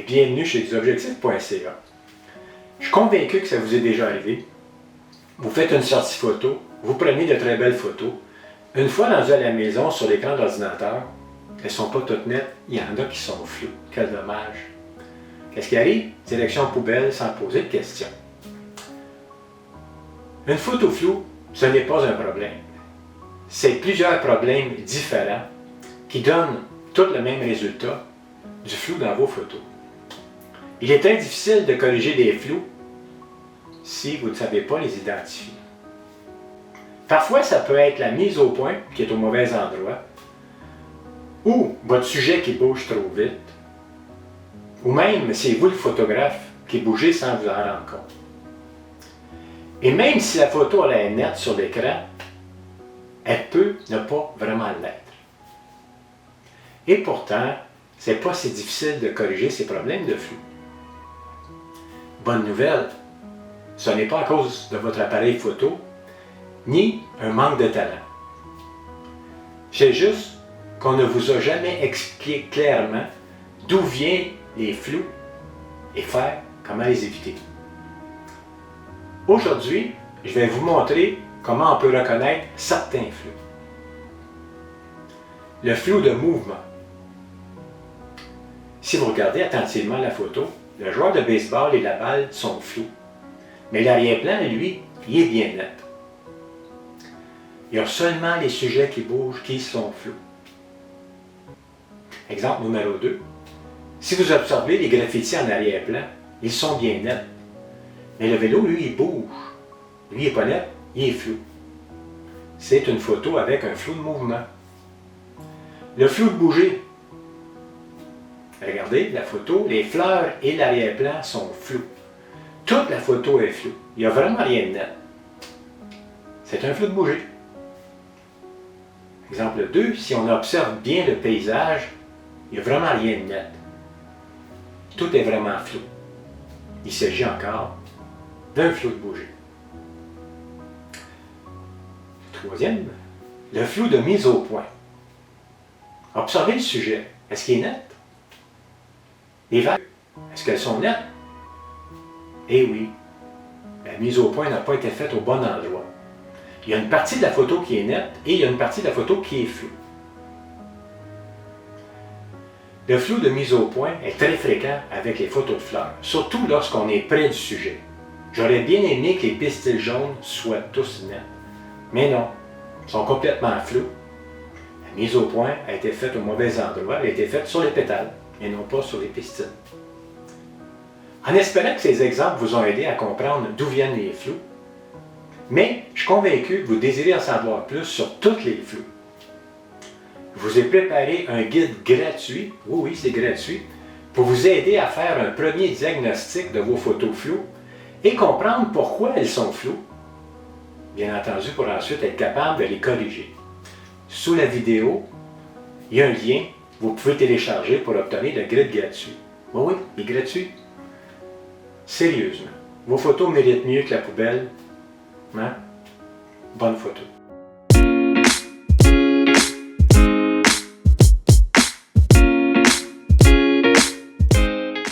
et bienvenue chez lesobjectifs.ca. Je suis convaincu que ça vous est déjà arrivé. Vous faites une sortie photo, vous prenez de très belles photos. Une fois rendu à la maison, sur l'écran de l'ordinateur, elles ne sont pas toutes nettes, il y en a qui sont floues. Quel dommage! Qu'est-ce qui arrive? Sélection poubelle sans poser de questions. Une photo floue, ce n'est pas un problème. C'est plusieurs problèmes différents qui donnent tout le même résultat, du flou dans vos photos. Il est très difficile de corriger des flous si vous ne savez pas les identifier. Parfois, ça peut être la mise au point qui est au mauvais endroit, ou votre sujet qui bouge trop vite, ou même c'est vous le photographe qui bougez sans vous en rendre compte. Et même si la photo elle est nette sur l'écran, elle peut ne pas vraiment l'être. Et pourtant, c'est pas si difficile de corriger ces problèmes de flou. Bonne nouvelle, ce n'est pas à cause de votre appareil photo, ni un manque de talent. C'est juste qu'on ne vous a jamais expliqué clairement d'où viennent les flous et faire comment les éviter. Aujourd'hui, je vais vous montrer comment on peut reconnaître certains flous. Le flou de mouvement. Si vous regardez attentivement la photo, le joueur de baseball et la balle sont flous. Mais l'arrière-plan, lui, il est bien net. Il y a seulement les sujets qui bougent qui sont flous. Exemple numéro 2. Si vous observez les graffitis en arrière-plan, ils sont bien nets. Mais le vélo, lui, il bouge. Lui, il n'est pas net, il est flou. C'est une photo avec un flou de mouvement. Le flou de bouger. Regardez la photo, les fleurs et l'arrière-plan sont flous. Toute la photo est floue. Il n'y a vraiment rien de net. C'est un flou de bouger. Exemple 2, si on observe bien le paysage, il n'y a vraiment rien de net. Tout est vraiment flou. Il s'agit encore d'un flou de bouger. Troisième, le flou de mise au point. Observez le sujet. Est-ce qu'il est net? Les vagues, est-ce qu'elles sont nettes? Eh oui, la mise au point n'a pas été faite au bon endroit. Il y a une partie de la photo qui est nette et il y a une partie de la photo qui est floue. Le flou de mise au point est très fréquent avec les photos de fleurs, surtout lorsqu'on est près du sujet. J'aurais bien aimé que les pistils jaunes soient tous nets, mais non, ils sont complètement flous. La mise au point a été faite au mauvais endroit, elle a été faite sur les pétales et non pas sur les pistils. En espérant que ces exemples vous ont aidé à comprendre d'où viennent les flous, mais je suis convaincu que vous désirez en savoir plus sur tous les flous. Je vous ai préparé un guide gratuit, oui, c'est gratuit, pour vous aider à faire un premier diagnostic de vos photos floues et comprendre pourquoi elles sont floues, bien entendu pour ensuite être capable de les corriger. Sous la vidéo, il y a un lien, vous pouvez télécharger pour obtenir le guide gratuit. Oui, il est gratuit. Sérieusement, vos photos méritent mieux que la poubelle. Hein? Bonne photo.